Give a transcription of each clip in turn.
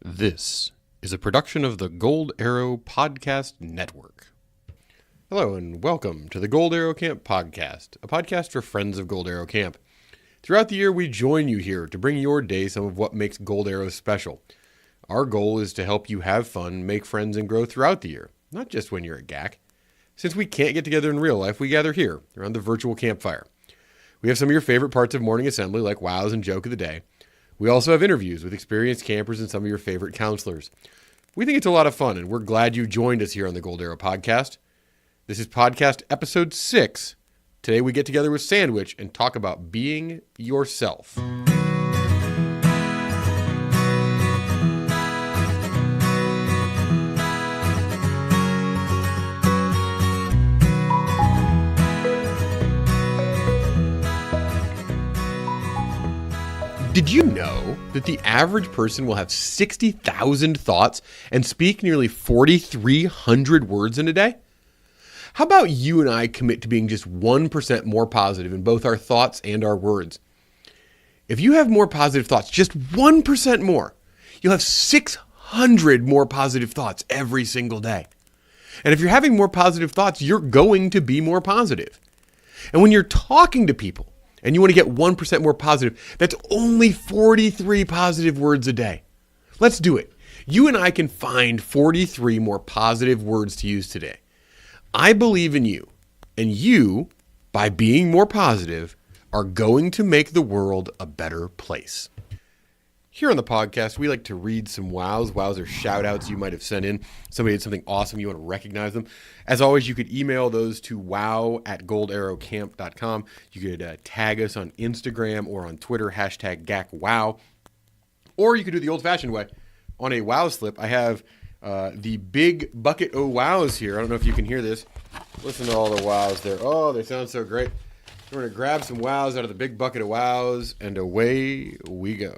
This is a production of the Gold Arrow Podcast Network. Hello and welcome to the Gold Arrow Camp Podcast, a podcast for friends of Gold Arrow Camp. Throughout the year, we join you here to bring your day some of what makes Gold Arrow special. Our goal is to help you have fun, make friends, and grow throughout the year, not just when you're at GAC. Since we can't get together in real life, we gather here around the virtual campfire. We have some of your favorite parts of morning assembly, like wows and joke of the day. We also have interviews with experienced campers and some of your favorite counselors. We think it's a lot of fun, and we're glad you joined us here on the Gold Arrow Podcast. This is podcast episode 6. Today we get together with Sandwich and talk about being yourself. Did you know that the average person will have 60,000 thoughts and speak nearly 4,300 words in a day? How about you and I commit to being just 1% more positive in both our thoughts and our words? If you have more positive thoughts, just 1% more, you'll have 600 more positive thoughts every single day. And if you're having more positive thoughts, you're going to be more positive. And when you're talking to people, and you want to get 1% more positive, that's only 43 positive words a day. Let's do it. You and I can find 43 more positive words to use today. I believe in you, and you, by being more positive, are going to make the world a better place. Here on the podcast, we like to read some wows. Wows are shout-outs you might have sent in. Somebody did something awesome, you want to recognize them. As always, you could email those to wow@goldarrowcamp.com. You could tag us on Instagram or on Twitter, #GACWow. Or you could do the old-fashioned way. On a wow slip, I have the big bucket of wows here. I don't know if you can hear this. Listen to all the wows there. Oh, they sound so great. We're going to grab some wows out of the big bucket of wows, and away we go.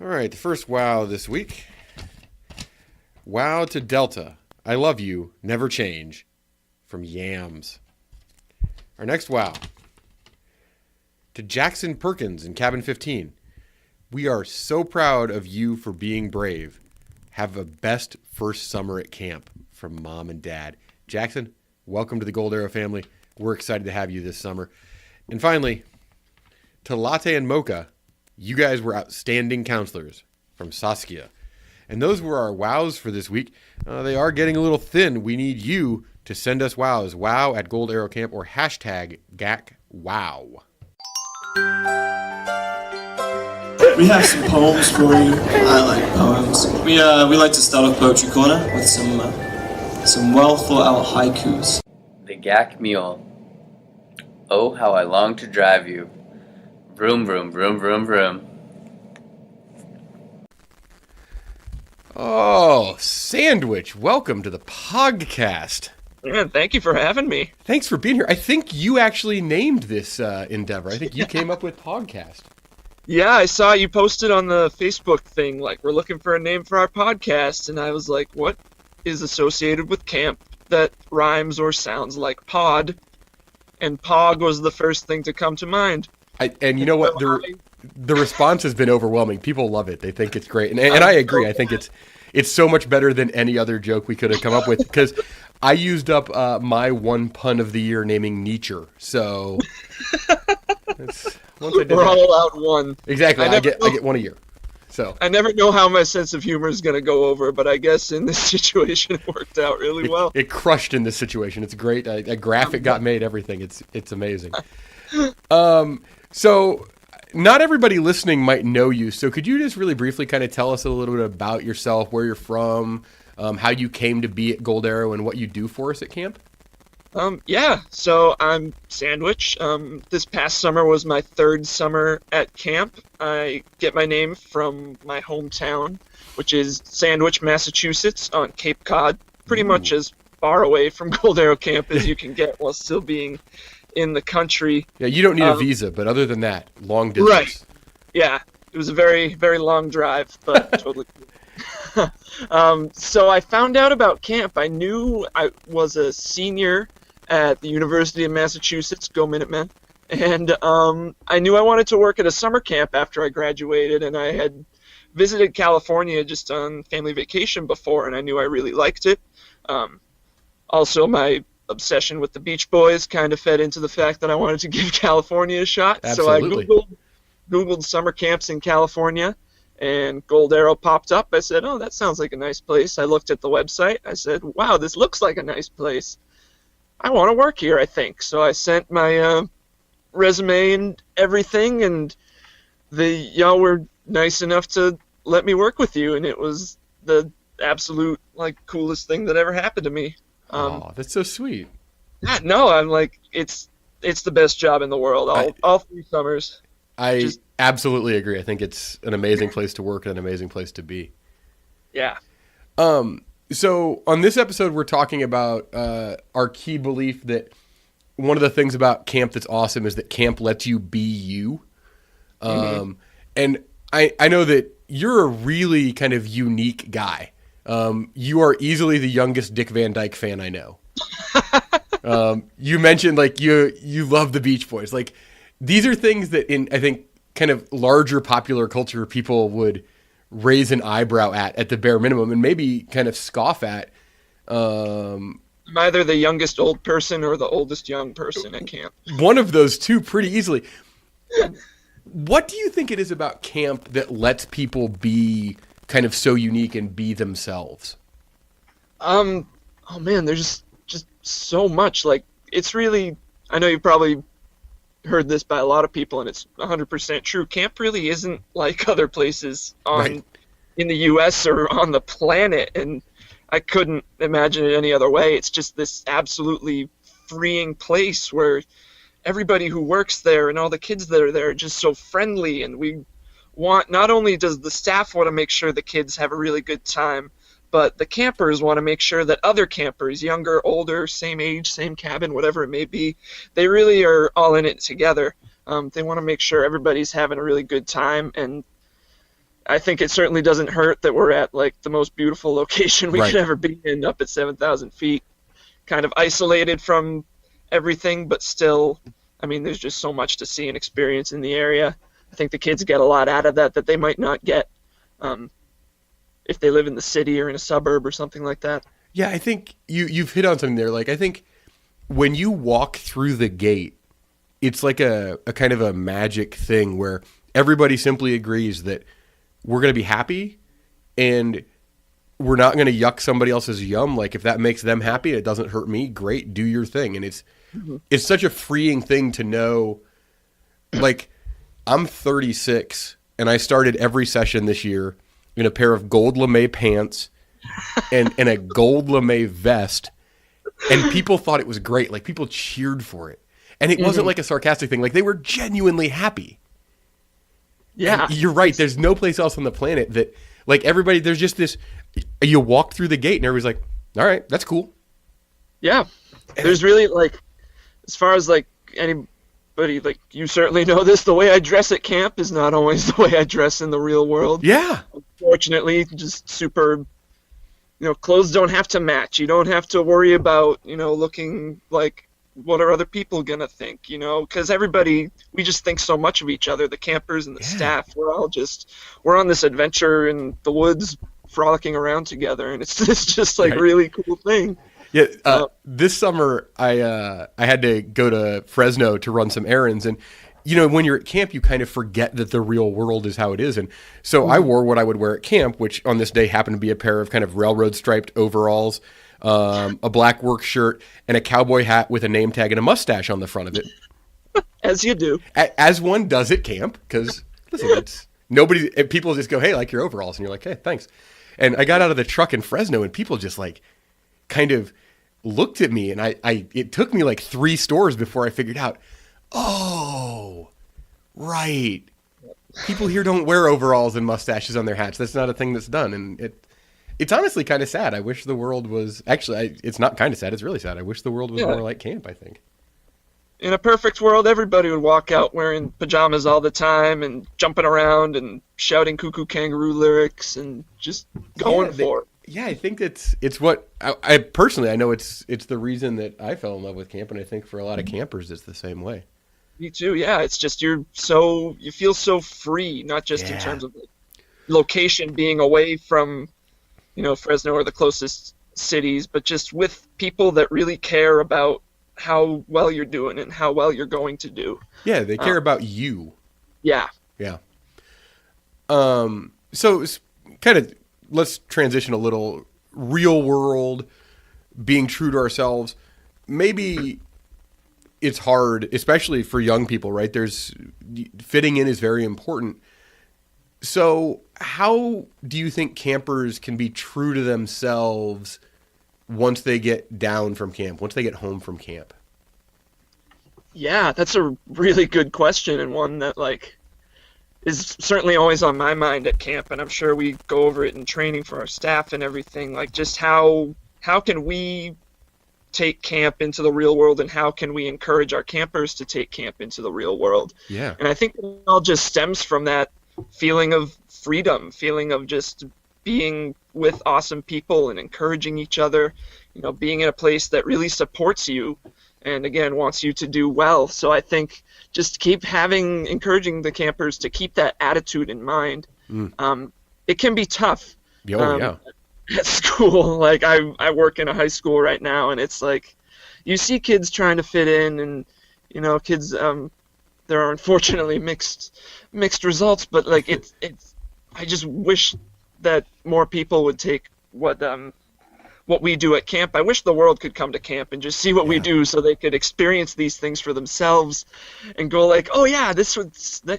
All right, the first wow this week. Wow to Delta. I love you. Never change. From Yams. Our next wow. To Jackson Perkins in Cabin 15. We are so proud of you for being brave. Have a best first summer at camp. From Mom and Dad. Jackson, welcome to the Gold Arrow family. We're excited to have you this summer. And finally, to Latte and Mocha. You guys were outstanding counselors. From Saskia. And those were our wows for this week. They are getting a little thin. We need you to send us wows. wow@goldarrowcamp or #GACWow. We have some poems for you. I like poems. We like to start off Poetry Corner with some well thought out haikus. The GAC Mule. Oh, how I long to drive you. Vroom, vroom, vroom, vroom, vroom. Oh, Sandwich, welcome to the Pog-Cast. Yeah, thank you for having me. Thanks for being here. I think you actually named this endeavor. I think you came up with Pog-Cast. Yeah, I saw you posted on the Facebook thing, like, we're looking for a name for our podcast, and I was like, what is associated with camp that rhymes or sounds like pod? And Pog was the first thing to come to mind. And you know what? The response has been overwhelming. People love it. They think it's great. And I agree. I think it's so much better than any other joke we could have come up with, because I used up my one pun of the year naming Nietzsche. So we're all allowed one. Exactly. I get one a year. So I never know how my sense of humor is going to go over, but I guess in this situation it worked out really well. It crushed in this situation. It's great. A graphic got made, everything. It's amazing. So not everybody listening might know you. So could you just really briefly kind of tell us a little bit about yourself, where you're from, how you came to be at Gold Arrow, and what you do for us at camp? Yeah, so I'm Sandwich. This past summer was my 3rd summer at camp. I get my name from my hometown, which is Sandwich, Massachusetts, on Cape Cod, pretty much as far away from Gold Arrow Camp as you can get while still being in the country. Yeah, you don't need a visa, but other than that, long distance. Right. Yeah, it was a very, very long drive, but totally cool. So I found out about camp. I knew I was a senior at the University of Massachusetts, go Minutemen, and I knew I wanted to work at a summer camp after I graduated, and I had visited California just on family vacation before, and I knew I really liked it. Um, Also, my obsession with the Beach Boys kind of fed into the fact that I wanted to give California a shot. So I Absolutely. Googled summer camps in California, and Gold Arrow popped up. I said, "Oh, that sounds like a nice place." I looked at the website. I said, "Wow, this looks like a nice place. I want to work here, I think." So I sent my resume and everything, and y'all were nice enough to let me work with you, and it was the absolute like coolest thing that ever happened to me. Um, Oh, that's so sweet. yeah, no, I'm like it's the best job in the world. All 3 summers. I Just absolutely agree. I think it's an amazing place to work and an amazing place to be. yeah. So on this episode, we're talking about our key belief that one of the things about camp that's awesome is that camp lets you be you. And I know that you're a really kind of unique guy. You are easily the youngest Dick Van Dyke fan I know. You mentioned like you love the Beach Boys. Like these are things that in I think kind of larger popular culture people would raise an eyebrow at the bare minimum and maybe kind of scoff at. I'm either the youngest old person or the oldest young person at camp. One of those two pretty easily. What do you think it is about camp that lets people be kind of so unique and be themselves? Oh man, there's just so much. Like it's really. I know you've probably heard this by a lot of people, and it's 100% true. Camp really isn't like other places Right. in the U.S. or on the planet, and I couldn't imagine it any other way. It's just this absolutely freeing place where everybody who works there and all the kids that are there are just so friendly, and we want not only does the staff want to make sure the kids have a really good time, but the campers want to make sure that other campers, younger, older, same age, same cabin, whatever it may be, they really are all in it together. They want to make sure everybody's having a really good time, and I think it certainly doesn't hurt that we're at like the most beautiful location we Right. could ever be in, up at 7,000 feet, kind of isolated from everything, but still, I mean, there's just so much to see and experience in the area. I think the kids get a lot out of that they might not get if they live in the city or in a suburb or something like that. Yeah, I think you've hit on something there. Like I think when you walk through the gate, it's like a kind of a magic thing where everybody simply agrees that we're going to be happy and we're not going to yuck somebody else's yum. Like if that makes them happy and it doesn't hurt me, great, do your thing. And it's such a freeing thing to know. Like I'm 36 and I started every session this year in a pair of gold lame pants and a gold lame vest. And people thought it was great. Like people cheered for it. And it wasn't like a sarcastic thing. Like they were genuinely happy. Yeah. And you're right. There's no place else on the planet that like everybody, there's just this, you walk through the gate and everybody's like, all right, that's cool. Yeah. There's really like, as far as like anybody, like you certainly know this, the way I dress at camp is not always the way I dress in the real world. Yeah. Fortunately, just super, clothes don't have to match. You don't have to worry about, looking like what are other people gonna think, because we just think so much of each other, the campers and the staff. We're on this adventure in the woods frolicking around together, and it's just like really cool thing. Yeah. This summer I had to go to Fresno to run some errands, and when you're at camp, you kind of forget that the real world is how it is. And so I wore what I would wear at camp, which on this day happened to be a pair of kind of railroad striped overalls, a black work shirt, and a cowboy hat with a name tag and a mustache on the front of it. As you do. As one does at camp, because listen, people just go, hey, like your overalls. And you're like, hey, thanks. And I got out of the truck in Fresno and people just like kind of looked at me, and it took me like 3 stores before I figured out, oh, right. People here don't wear overalls and mustaches on their hats. That's not a thing that's done. And it's honestly kind of sad. I wish the world was actually, it's not kind of sad. It's really sad. I wish the world was more like camp, I think. In a perfect world, everybody would walk out wearing pajamas all the time and jumping around and shouting Cuckoo Kangaroo lyrics and just going for it. Yeah, I think it's what I personally, I know it's the reason that I fell in love with camp, and I think for a lot of campers it's the same way. Me too. Yeah, it's just you feel so free, not just in terms of like location being away from, Fresno or the closest cities, but just with people that really care about how well you're doing and how well you're going to do. Yeah, they care about you. Yeah. Yeah. So kind of let's transition a little. Real world, being true to ourselves. Maybe it's hard, especially for young people, right? Fitting in is very important. So how do you think campers can be true to themselves once they get down from camp, once they get home from camp? Yeah, that's a really good question, and one that is certainly always on my mind at camp, and I'm sure we go over it in training for our staff and everything. Like, just how can we take camp into the real world, and how can we encourage our campers to take camp into the real world? Yeah. And I think it all just stems from that feeling of freedom, feeling of just being with awesome people and encouraging each other, being in a place that really supports you and, again, wants you to do well. So I think just encouraging the campers to keep that attitude in mind. It can be tough. Yeah. At school. Like, I work in a high school right now, and it's like you see kids trying to fit in, and kids, there are unfortunately mixed results, but like it's I just wish that more people would take what we do at camp. I wish the world could come to camp and just see what we do, so they could experience these things for themselves and go like, oh yeah,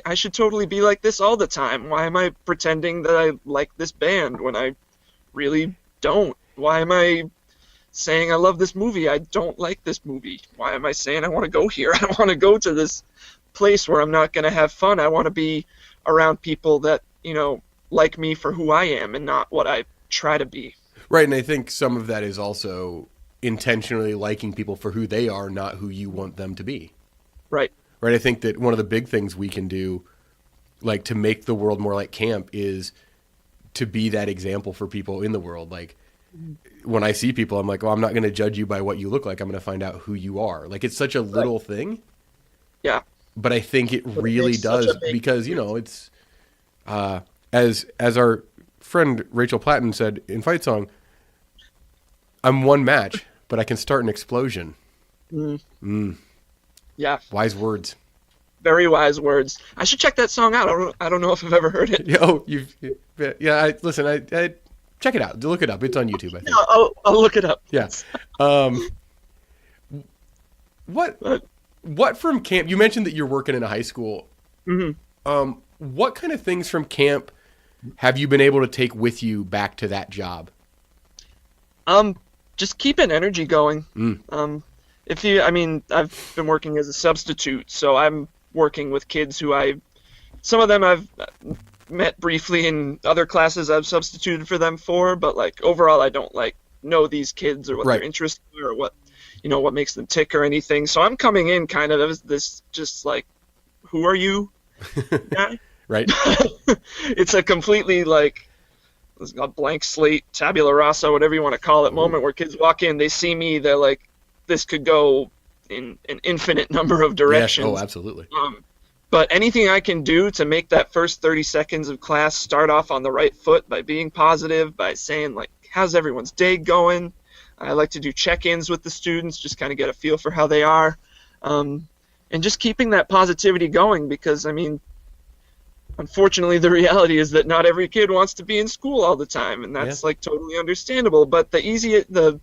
I should totally be like this all the time. Why am I pretending that I like this band when I really don't? Why am I saying I love this movie? I don't like this movie. Why am I saying I want to go here? I don't want to go to this place where I'm not going to have fun. I want to be around people that, like me for who I am and not what I try to be. Right, and I think some of that is also intentionally liking people for who they are, not who you want them to be. Right. Right, I think that one of the big things we can do, like, to make the world more like camp is to be that example for people in the world. Like, when I see people, I'm like, well, I'm not going to judge you by what you look like. I'm going to find out who you are. Like, it's such a little thing. Yeah. But I think it really does, because, it's, as our friend Rachel Platten said in Fight Song, I'm one match, but I can start an explosion. Yeah. Wise words. Very wise words. I should check that song out. I don't know if I've ever heard it. Listen, I check it out. Look it up. It's on YouTube, I think. Yeah, I'll look it up. Yeah. What from camp? You mentioned that you're working in a high school. Mm-hmm. What kind of things from camp have you been able to take with you back to that job? Just keeping energy going. I've been working as a substitute, so I'm working with kids who some of them I've met briefly in other classes I've substituted for them for, but like overall I don't know these kids or what their interests are or what makes them tick or anything. So I'm coming in kind of as this just like, who are you guy? Right. It's a completely a blank slate, tabula rasa, whatever you want to call it, moment where kids walk in, they see me, they're like, this could go in an infinite number of directions. Yes. Oh, absolutely. But anything I can do to make that first 30 seconds of class start off on the right foot by being positive, by saying like, how's everyone's day going? I like to do check-ins with the students, just kind of get a feel for how they are. And just keeping that positivity going, because unfortunately, the reality is that not every kid wants to be in school all the time, and that's totally understandable. But the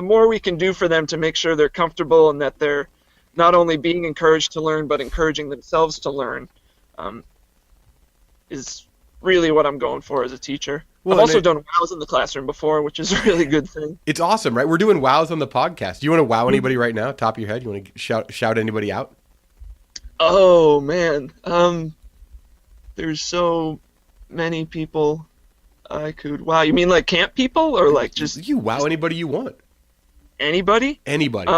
more we can do for them to make sure they're comfortable and that they're not only being encouraged to learn, but encouraging themselves to learn, is really what I'm going for as a teacher. Well, I've also done wows in the classroom before, which is a really good thing. It's awesome, right? We're doing wows on the podcast. Do you want to wow anybody right now, top of your head? You want to shout anybody out? Oh, man. There's so many people I could wow. You mean like camp people, or like just... You wow anybody you want. Anybody? Anybody.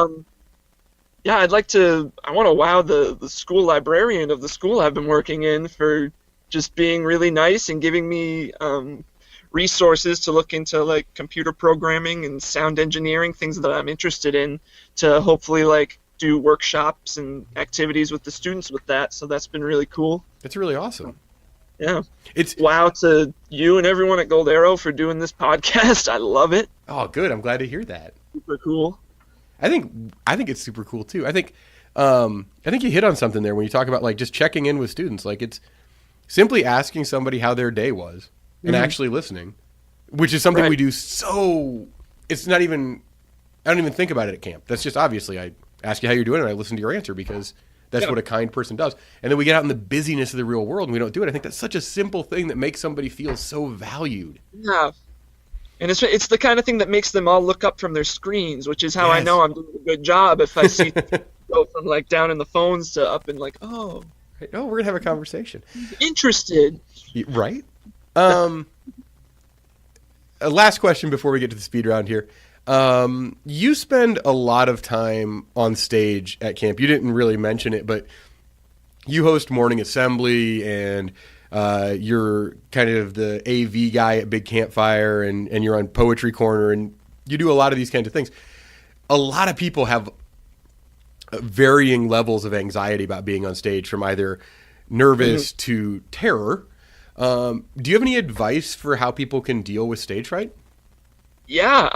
Yeah, I want to wow the school librarian of the school I've been working in for just being really nice and giving me resources to look into like computer programming and sound engineering, things that I'm interested in, to hopefully like do workshops and activities with the students with that. So that's been really cool. It's really awesome. Yeah. It's Wow to you and everyone at Gold Arrow for doing this podcast. I love it. oh, good. I'm glad to hear that. Super cool. I think it's super cool too. I think you hit on something there when you talk about like just checking in with students. Like it's simply asking somebody how their day was and actually listening, which is something we do. So it's not even I don't even think about it at camp. That's just obviously I ask you how you're doing and I listen to your answer because that's what a kind person does. And then we get out in the busyness of the real world and we don't do it. I think that's such a simple thing that makes somebody feel so valued. Yeah. And it's the kind of thing that makes them all look up from their screens, which is how I know I'm doing a good job if I see go from like down in the phones to up and like, oh, Oh, we're gonna have a conversation. interested. Right? A last question before we get to the speed round here. You spend a lot of time on stage at camp. You didn't really mention it, but you host morning assembly and you're kind of the AV guy at Big Campfire and you're on Poetry Corner and you do a lot of these kinds of things. A lot of people have varying levels of anxiety about being on stage, from either nervous to terror. Do you have any advice for how people can deal with stage fright? Yeah.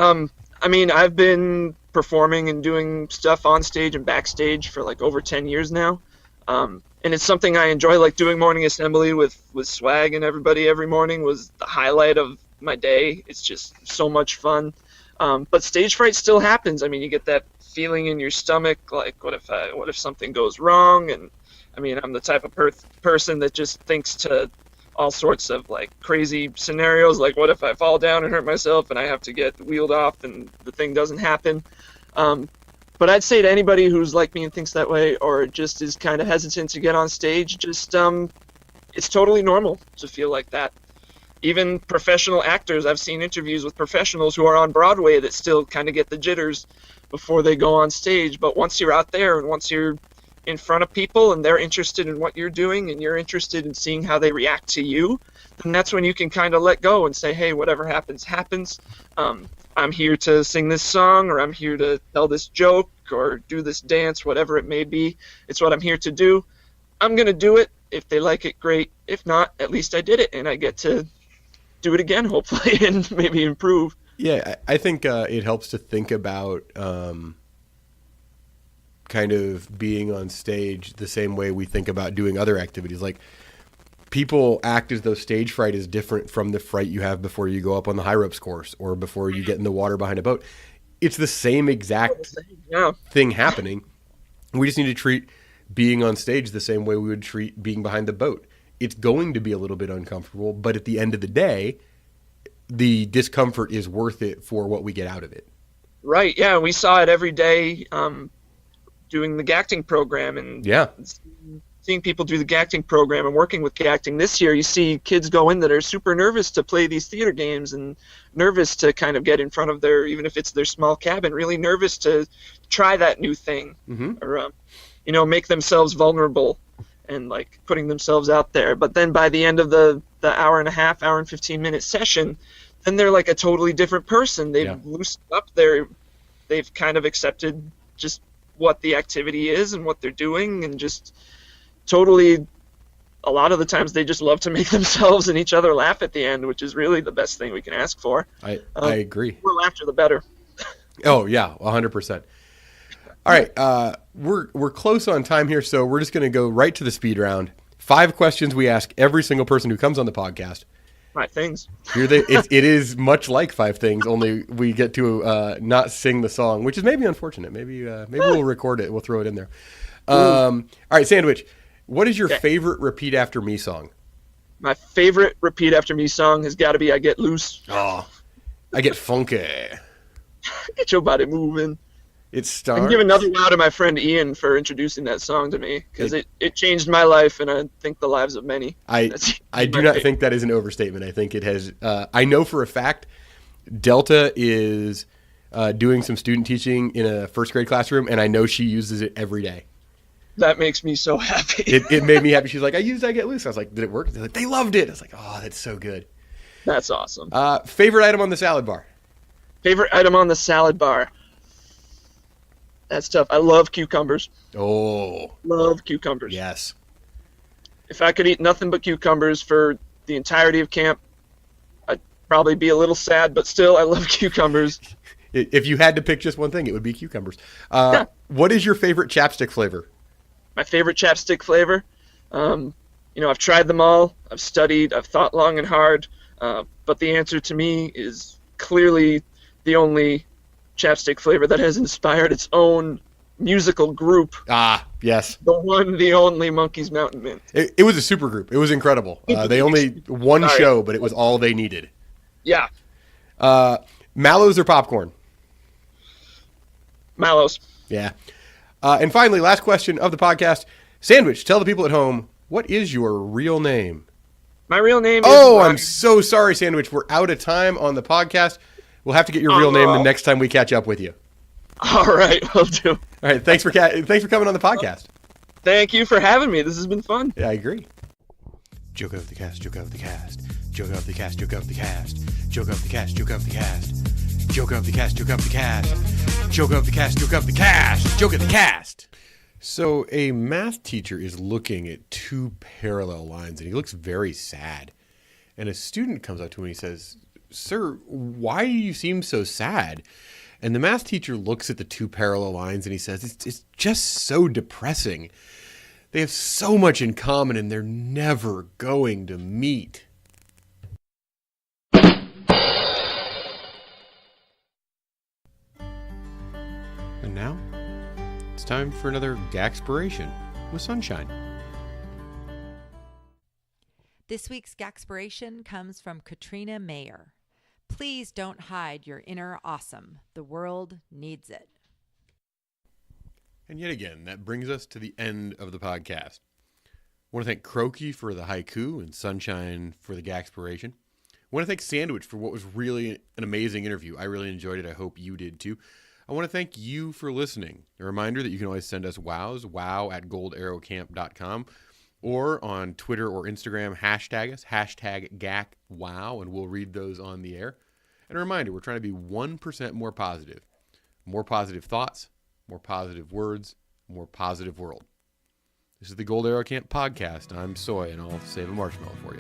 I mean, I've been performing and doing stuff on stage and backstage for like over 10 years now. And it's something I enjoy, like doing morning assembly with Swag and everybody every morning was the highlight of my day. It's just so much fun. But stage fright still happens. I mean, you get that feeling in your stomach, like what if something goes wrong? And I mean, I'm the type of person that just thinks to all sorts of like crazy scenarios, like what if I fall down and hurt myself and I have to get wheeled off and the thing doesn't happen. But I'd say to anybody who's like me and thinks that way, or just is kind of hesitant to get on stage, just it's totally normal to feel like that. Even professional actors, I've seen interviews with professionals who are on Broadway that still kind of get the jitters before they go on stage. But once you're out there and once you're in front of people and they're interested in what you're doing and you're interested in seeing how they react to you, then that's when you can kind of let go and say, hey, whatever happens, happens. I'm here to sing this song, or I'm here to tell this joke or do this dance, whatever it may be. It's what I'm here to do. I'm going to do it. If they like it, great. If not, at least I did it and I get to do it again, hopefully, and maybe improve. Yeah, I think it helps to think about kind of being on stage the same way we think about doing other activities. Like, people act as though stage fright is different from the fright you have before you go up on the high ropes course or before you get in the water behind a boat. It's the same exact thing happening. We just need to treat being on stage the same way we would treat being behind the boat. It's going to be a little bit uncomfortable, but at the end of the day, the discomfort is worth it for what we get out of it. Right, yeah, we saw it every day doing the GACTing program and seeing people do the GACTing program and working with GACTing. This year, you see kids go in that are super nervous to play these theater games and nervous to kind of get in front of their, even if it's their small cabin, really nervous to try that new thing or, make themselves vulnerable and like putting themselves out there. But then by the end of the hour and 15-minute session, then they're like a totally different person. They've loosened up. They've kind of accepted just what the activity is and what they're doing, and just totally, a lot of the times they just love to make themselves and each other laugh at the end, which is really the best thing we can ask for. I agree. The more laughter, the better. Oh yeah, 100%. All right, we're close on time here, so we're just going to go right to the speed round. 5 questions we ask every single person who comes on the podcast. 5 things. It is much like 5 things, only we get to not sing the song, which is maybe unfortunate. Maybe we'll record it. We'll throw it in there. All right, Sandwich, what is your favorite Repeat After Me song? My favorite Repeat After Me song has got to be I Get Loose. Oh, I Get Funky. Get your body moving. It starts. I can give another wow to my friend Ian for introducing that song to me, because it changed my life and I think the lives of many. I do not think that is an overstatement. I think it has. I know for a fact Delta is doing some student teaching in a first grade classroom, and I know she uses it every day. That makes me so happy. It made me happy. She's like, I used I Get Loose. I was like, did it work? They're like, they loved it. I was like, oh, that's so good. That's awesome. Favorite item on the salad bar? Favorite item on the salad bar? That's tough. I love cucumbers. Oh. Love cucumbers. Yes. if I could eat nothing but cucumbers for the entirety of camp, I'd probably be a little sad, but still, I love cucumbers. If you had to pick just one thing, it would be cucumbers. Yeah. What is your favorite chapstick flavor? My favorite chapstick flavor. I've tried them all. I've studied. I've thought long and hard. But the answer to me is clearly the only chapstick flavor that has inspired its own musical group. Ah, yes. The one, the only Monkey's Mountain Mint. It was a super group. It was incredible. They only one show, but it was all they needed. Yeah. Mallows or popcorn? Mallows. Yeah. And finally, last question of the podcast. Sandwich, tell the people at home, what is your real name? My real name is... Oh, I'm so sorry, Sandwich. We're out of time on the podcast. We'll have to get your real name the next time we catch up with you. All right, will do. All right, thanks for coming on the podcast. Thank you for having me. This has been fun. Yeah, I agree. Joke of the cast, joke of the cast. Joke of the cast, joke of the cast. Joke of the cast, joke of the cast. Joke of the cast, joke of the cast. Joke of the cast, joke of the cast. Joke of the cast. So a math teacher is looking at two parallel lines, and he looks very sad. And a student comes up to him and he says, "Sir, why do you seem so sad?" And the math teacher looks at the two parallel lines and he says, it's just so depressing. They have so much in common and they're never going to meet. And now, it's time for another Gaxpiration with Sunshine. This week's Gaxpiration comes from Katrina Mayer. Please don't hide your inner awesome. The world needs it. And yet again, that brings us to the end of the podcast. I want to thank Croaky for the haiku and Sunshine for the Gaxpiration. I want to thank Sandwich for what was really an amazing interview. I really enjoyed it. I hope you did too. I want to thank you for listening. A reminder that you can always send us wows, wow@goldarrowcamp.com, or on Twitter or Instagram, hashtag us, #GACWOW, and we'll read those on the air. And a reminder, we're trying to be 1% more positive. More positive thoughts, more positive words, more positive world. This is the Gold Arrow Camp Podcast. I'm Soy, and I'll save a marshmallow for you.